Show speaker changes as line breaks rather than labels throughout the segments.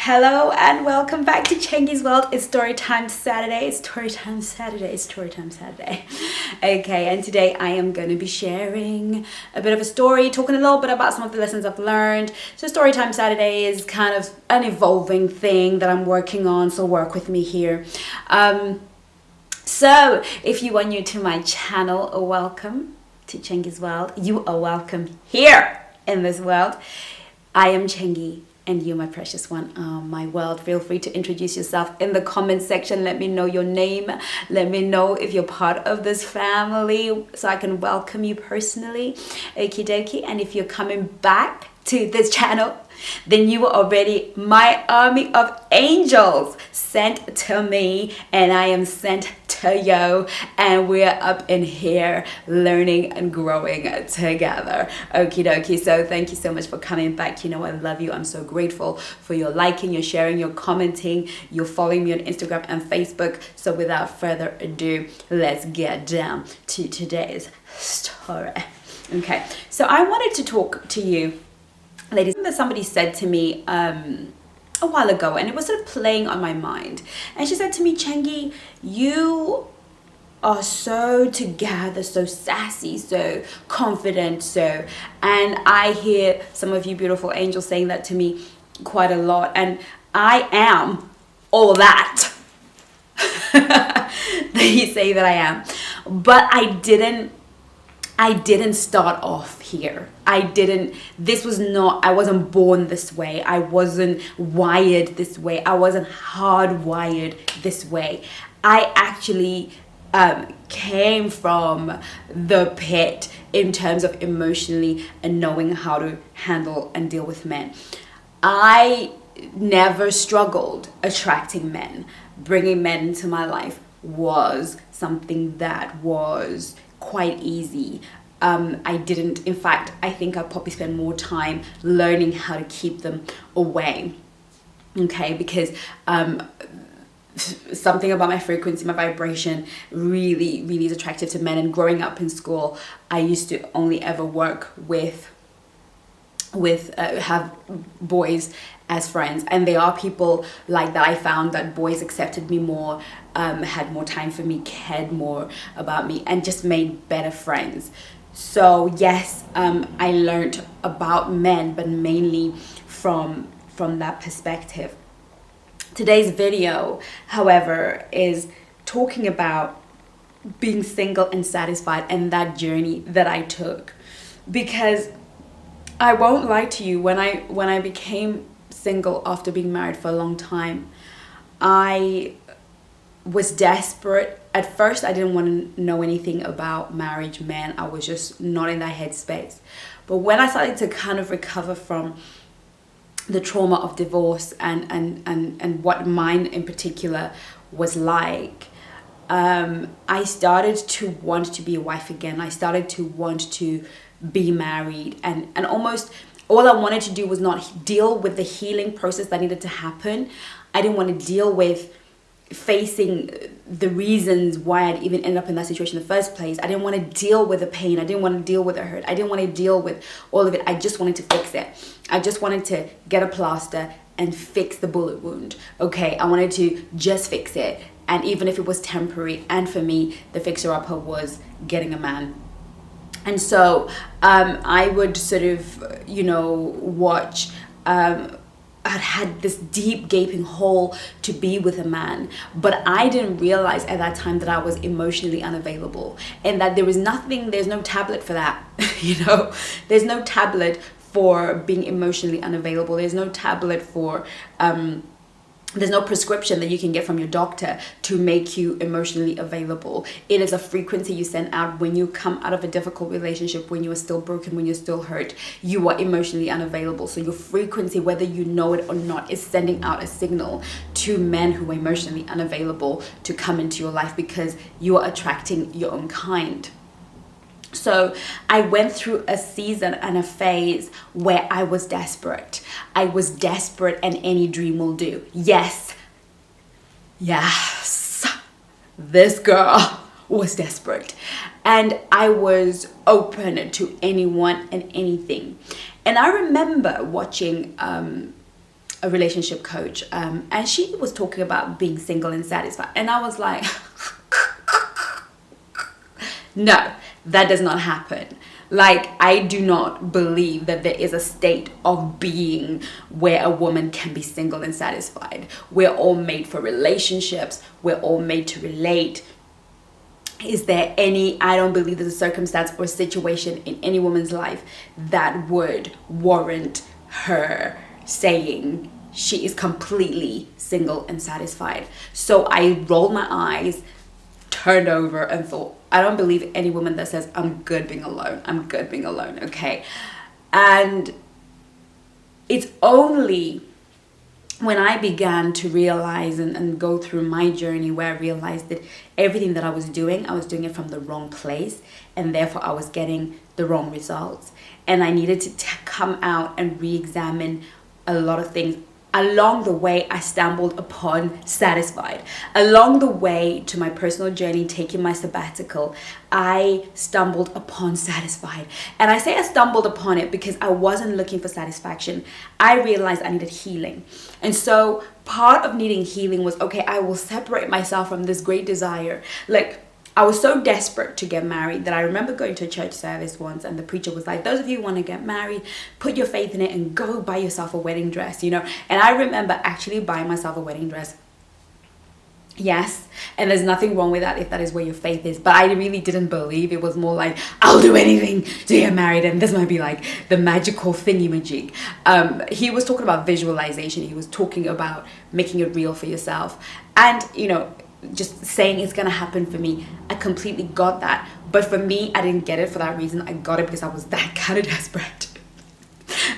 Hello and welcome back to Chengi's World. It's Storytime Saturday. It's Storytime Saturday. It's Storytime Saturday. Okay, and today I am going to be sharing a bit of a story, talking a little bit about some of the lessons I've learned. So Storytime Saturday is kind of an evolving thing that I'm working on, so work with me here. So if you are new to my channel, welcome to Chengi's World. You are welcome here in this world. I am Chengi. And you, my precious one, my world. Feel free to introduce yourself in the comment section. Let me know your name. Let me know if you're part of this family so I can welcome you personally. Okie dokie. And if you're coming back to this channel, then you are already my army of angels sent to me, and I am sent to you, and we're up in here learning and growing together. Okie dokie. So thank you so much for coming back. You know I love you. I'm so grateful for your liking, your sharing, your commenting, your following me on Instagram and Facebook. So without further ado, let's get down to today's story. Okay, so I wanted to talk to you, ladies. Somebody said to me a while ago, and it was sort of playing on my mind, and she said to me, Chengi, you are so together, so sassy, so confident, and I hear some of you beautiful angels saying that to me quite a lot, and I am all that. They say that I am, but I didn't start off here. I wasn't born this way. I wasn't wired this way. I wasn't hardwired this way. I actually came from the pit in terms of emotionally and knowing how to handle and deal with men. I never struggled attracting men. Bringing men into my life was something that was quite easy. In fact, I think I probably spent more time learning how to keep them away. Okay, because something about my frequency, my vibration really is attractive to men. And growing up in school, I used to only ever work with have boys as friends, and there are people like that. I found that boys accepted me more, had more time for me, cared more about me, and just made better friends. So yes, I learned about men, but mainly from that perspective. Today's video, however, is talking about being single and satisfied and that journey that I took, because I won't lie to you, when I became single after being married for a long time, I was desperate. At first, I didn't want to know anything about marriage, men. I was just not in that headspace. But when I started to kind of recover from the trauma of divorce and what mine in particular was like, I started to want to be a wife again. I started to want to be married, and almost all I wanted to do was not deal with the healing process that needed to happen. I didn't want to deal with facing the reasons why I'd even ended up in that situation in the first place. I didn't want to deal with the pain. I didn't want to deal with the hurt. I didn't want to deal with all of it. I just wanted to fix it. I just wanted to get a plaster and fix the bullet wound. Okay, I wanted to just fix it, and even if it was temporary. And for me, the fixer-upper was getting a man. And so I would sort of, watch. I had this deep gaping hole to be with a man, but I didn't realize at that time that I was emotionally unavailable, and that there's no tablet for that. There's no tablet for being emotionally unavailable. There's no tablet for there's no prescription that you can get from your doctor to make you emotionally available. It is a frequency you send out when you come out of a difficult relationship, when you are still broken, when you're still hurt. You are emotionally unavailable. So your frequency, whether you know it or not, is sending out a signal to men who are emotionally unavailable to come into your life, because you are attracting your own kind. So I went through a season and a phase where I was desperate. I was desperate, and any dream will do. Yes, this girl was desperate. And I was open to anyone and anything. And I remember watching a a relationship coach, and she was talking about being single and satisfied, and I was like, no, that does not happen. Like, I do not believe that there is a state of being where a woman can be single and satisfied. We're all made for relationships. We're all made to relate. Is there any, I don't believe there's a circumstance or situation in any woman's life that would warrant her saying she is completely single and satisfied. So I rolled my eyes, turned over, and thought, I don't believe any woman that says, I'm good being alone. I'm good being alone, okay? And it's only when I began to realize and go through my journey where I realized that everything that I was doing it from the wrong place, and therefore I was getting the wrong results. And I needed to come out and re-examine a lot of things. Along the way, I stumbled upon satisfied. Along the way to my personal journey, taking my sabbatical, I stumbled upon satisfied. And I say I stumbled upon it because I wasn't looking for satisfaction. I realized I needed healing. And so part of needing healing was, okay, I will separate myself from this great desire. Like, I was so desperate to get married that I remember going to a church service once, and the preacher was like, those of you who want to get married, put your faith in it and go buy yourself a wedding dress, you know. And I remember actually buying myself a wedding dress. Yes, and there's nothing wrong with that if that is where your faith is, but I really didn't believe. It was more like, I'll do anything to get married, and this might be like the magical thingy-majig. He was talking about visualization. He was talking about making it real for yourself, and you know, just saying it's gonna happen for me. I completely got that, but for me, I didn't get it for that reason. I got it because I was that kind of desperate.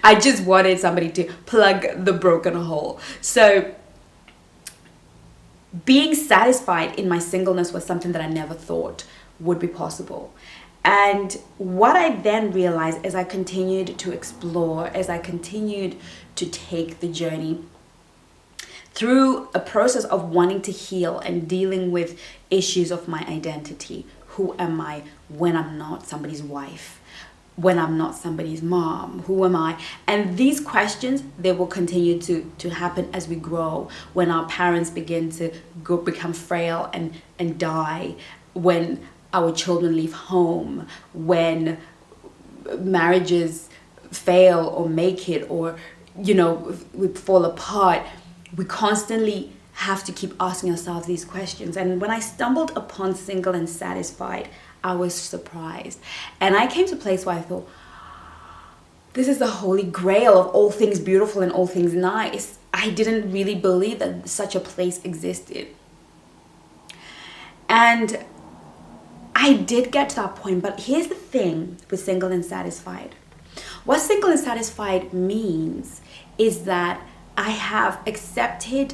I just wanted somebody to plug the broken hole. So being satisfied in my singleness was something that I never thought would be possible. And what I then realized as I continued to explore, as I continued to take the journey through a process of wanting to heal and dealing with issues of my identity. Who am I when I'm not somebody's wife? When I'm not somebody's mom? Who am I? And these questions, they will continue to happen as we grow, when our parents begin to become frail and die, when our children leave home, when marriages fail or make it, or, you know, we fall apart. We constantly have to keep asking ourselves these questions. And when I stumbled upon single and satisfied, I was surprised. And I came to a place where I thought, this is the holy grail of all things beautiful and all things nice. I didn't really believe that such a place existed. And I did get to that point, but here's the thing with single and satisfied. What single and satisfied means is that I have accepted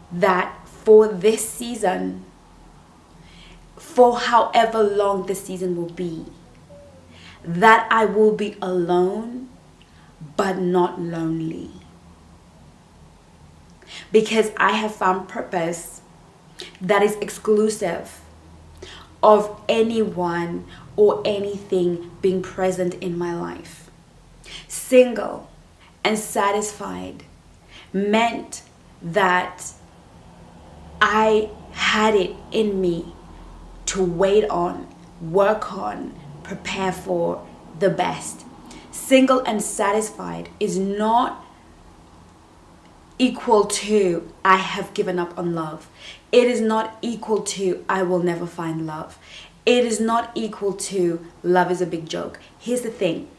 that for this season, for however long the season will be, that I will be alone, but not lonely. Because I have found purpose that is exclusive of anyone or anything being present in my life. Single and satisfied meant that I had it in me to wait on, work on, prepare for the best. Single and satisfied is not equal to I have given up on love. It is not equal to I will never find love. It is not equal to love is a big joke. Here's the thing.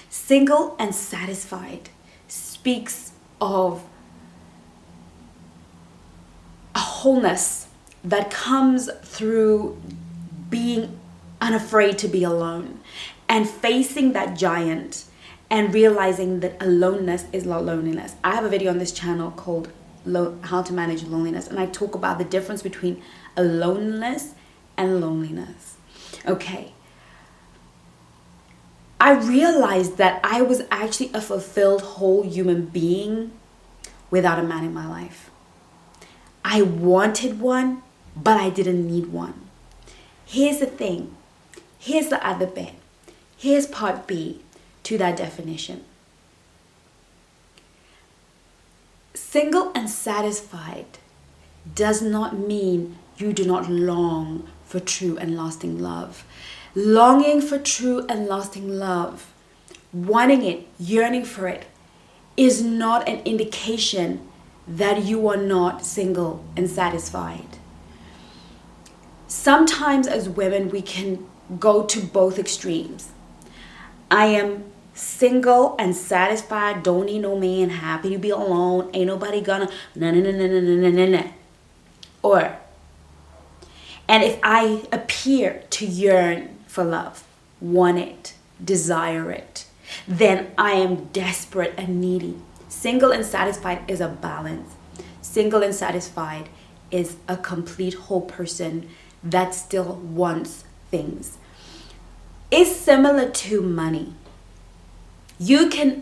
Single and satisfied speaks of a wholeness that comes through being unafraid to be alone and facing that giant and realizing that aloneness is not loneliness. I have a video on this channel called How to Manage Loneliness, and I talk about the difference between aloneness and loneliness. Okay. I realized that I was actually a fulfilled whole human being without a man in my life. I wanted one, but I didn't need one. Here's the thing. Here's the other bit. Here's part B to that definition. Single and satisfied does not mean you do not long for true and lasting love. Longing for true and lasting love, wanting it, yearning for it, is not an indication that you are not single and satisfied. Sometimes as women, we can go to both extremes. I am single and satisfied, don't need no man, happy to be alone, ain't nobody gonna, na. Or, and if I appear to yearn for love, want it, desire it, then I am desperate and needy. Single and satisfied is a balance. Single and satisfied is a complete whole person that still wants things. It's similar to money.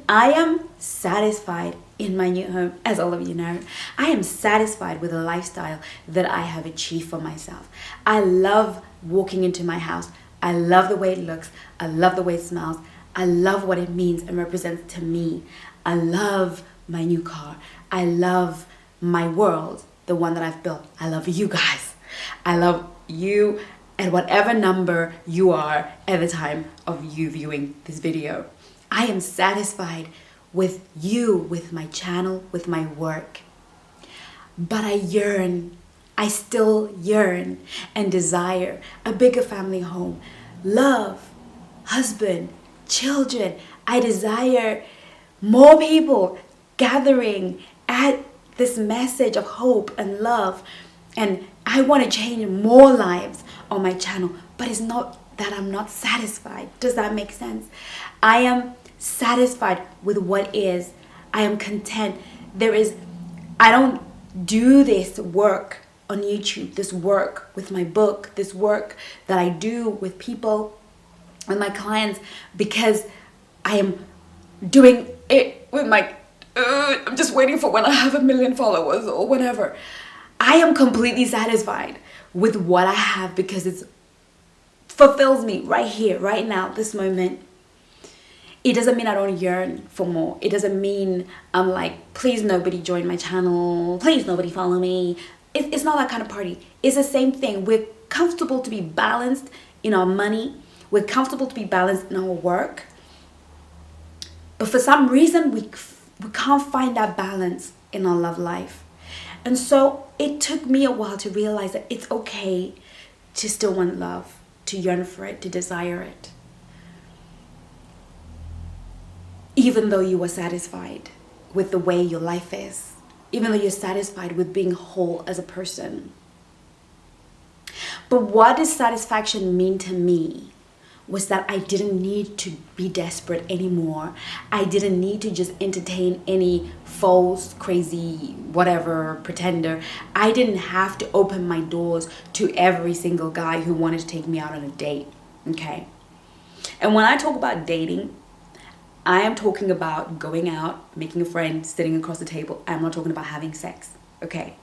I am satisfied in my new home, as all of you know. I am satisfied with the lifestyle that I have achieved for myself. I love walking into my house. I love the way it looks. I love the way it smells. I love what it means and represents to me. I love my new car. I love my world, the one that I've built. I love you guys. I love you at whatever number you are at the time of you viewing this video. I am satisfied with you, with my channel, with my work. But I still yearn and desire a bigger family home, love, husband, children. I desire more people gathering at this message of hope and love. And I want to change more lives on my channel, but it's not that I'm not satisfied. Does that make sense? I am satisfied with what is. I am content. I don't do this work on YouTube, this work with my book, this work that I do with people, with my clients, because I am doing it with I'm just waiting for when I have 1 million followers or whatever. I am completely satisfied with what I have because it fulfills me right here, right now, this moment. It doesn't mean I don't yearn for more. It doesn't mean I'm like, please nobody join my channel. Please nobody follow me. It's not that kind of party. It's the same thing. We're comfortable to be balanced in our money. We're comfortable to be balanced in our work. But for some reason, we can't find that balance in our love life. And so it took me a while to realize that it's okay to still want love, to yearn for it, to desire it. Even though you are satisfied with the way your life is, even though you're satisfied with being whole as a person. But what does satisfaction mean to me was that I didn't need to be desperate anymore. I didn't need to just entertain any false, crazy, whatever, pretender. I didn't have to open my doors to every single guy who wanted to take me out on a date, okay? And when I talk about dating, I am talking about going out, making a friend, sitting across the table. I'm not talking about having sex, okay?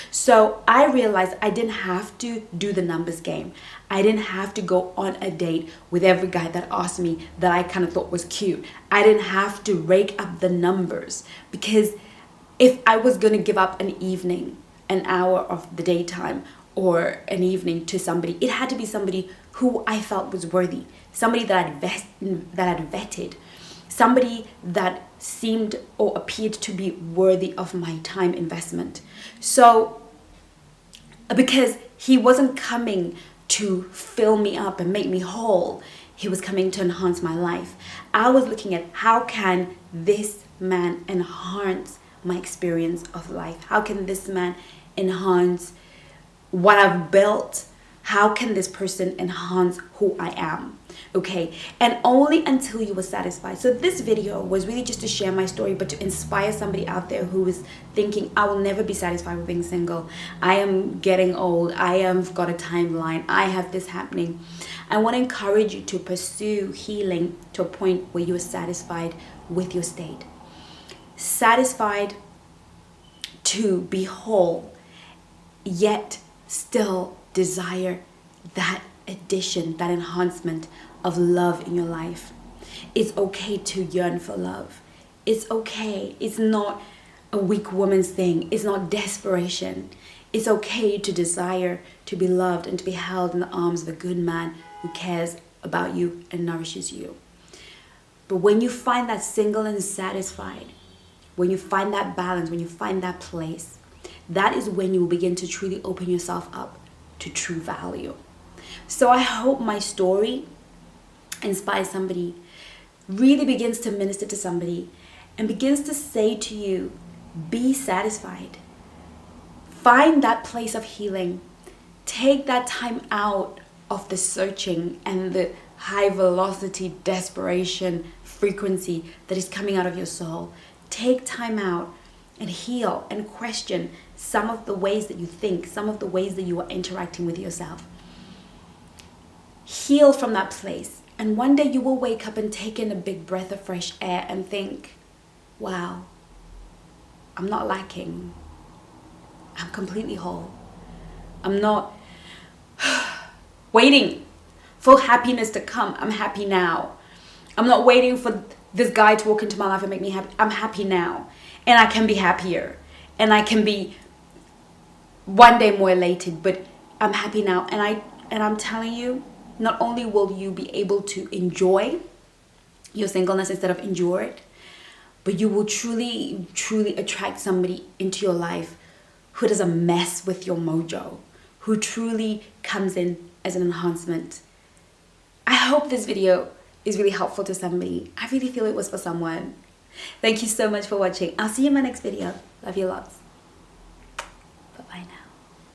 So I realized I didn't have to do the numbers game. I didn't have to go on a date with every guy that asked me that I kind of thought was cute. I didn't have to rake up the numbers, because if I was going to give up an evening, an hour of the daytime or an evening to somebody, it had to be somebody who I felt was worthy, somebody that I'd vetted, somebody that seemed or appeared to be worthy of my time investment. So, because he wasn't coming to fill me up and make me whole, he was coming to enhance my life. I was looking at how can this man enhance my experience of life? How can this man enhance what I've built? How can this person enhance who I am? Okay, and only until you were satisfied. So this video was really just to share my story, but to inspire somebody out there who is thinking, I will never be satisfied with being single. I am getting old. I have got a timeline. I have this happening. I want to encourage you to pursue healing to a point where you are satisfied with your state. Satisfied to be whole, yet still desire that addition, that enhancement of love in your life. It's okay to yearn for love. It's okay. It's not a weak woman's thing. It's not desperation. It's okay to desire to be loved and to be held in the arms of a good man who cares about you and nourishes you. But when you find that single and satisfied, when you find that balance, when you find that place, that is when you will begin to truly open yourself up to true value. So I hope my story inspires somebody, really begins to minister to somebody, and begins to say to you, be satisfied. Find that place of healing. Take that time out of the searching and the high velocity desperation frequency that is coming out of your soul. Take time out and heal and question some of the ways that you think, some of the ways that you are interacting with yourself. Heal from that place. And one day you will wake up and take in a big breath of fresh air and think, wow, I'm not lacking. I'm completely whole. I'm not waiting for happiness to come. I'm happy now. I'm not waiting for this guy to walk into my life and make me happy. I'm happy now. And I can be happier. And I can be one day more elated, but I'm happy now. And I'm telling you, not only will you be able to enjoy your singleness instead of endure it, but you will truly, truly attract somebody into your life who doesn't mess with your mojo, who truly comes in as an enhancement. I hope this video is really helpful to somebody. I really feel it was for someone. Thank you so much for watching. I'll see you in my next video. Love you lots.